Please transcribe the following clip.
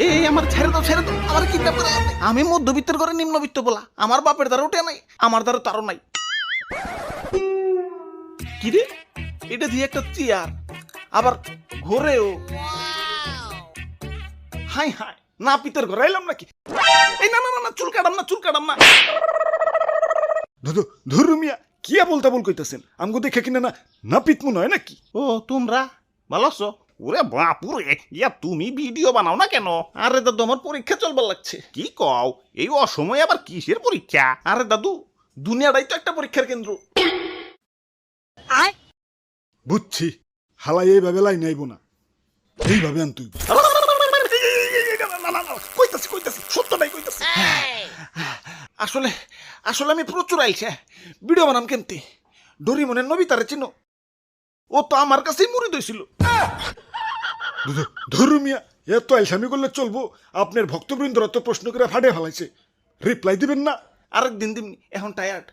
এই আমার ছেড়ে দাও আমার কিডন্যাপ করে আনবে। আমি মধ্যবিত্তের ঘরে নিম্নবিত্ত বলা, আমার বাপের দ্বারা উঠে নাই, আমার দ্বারা তারও নাই। কি রে, এটা দিয়ে একটা চেয়ার, আবার ঘরেও। হাই হাই, না পিতের ঘরে এলাম নাকি? এই না না না, চুল কাটাম না। ধরু মিয়া, কিয়া বলতা বল কইতাছেন? আমগো দেখে কিনা না পিত মনে হয় নাকি? ও তোমরা ভালো আছো? ওরে বাপুরে, ইয়া তুমি ভিডিও বানাও না কেন? আরে দাদু, আমার পরীক্ষা চলবার লাগছে। কি কও, এই অসময়ে আবার কিসের পরীক্ষা? আরে দাদু, দুনিয়াটাই তো একটা পরীক্ষার কেন্দ্র। বুঝছি, হালাই এইভাবে লাইন আইব না, এইভাবে আন তুই। কইতাছি সত্যটাই কইতাছি। আসলে আসলে আমি প্রচুর আইছে ভিডিও বানাম কেমতে। ডোরিমনের নবিতারে চিনো? ও তো আমার কাছেই মুড়ি দইছিল। ধরু মিয়া, এত আলসামি করলে চলবো? আপনার ভক্তবৃন্দরা তো প্রশ্ন করে ফাটে ফেলাইছে, রিপ্লাই দিবেন না? আরেকদিন দিমনি, এখন টায়ার্ড।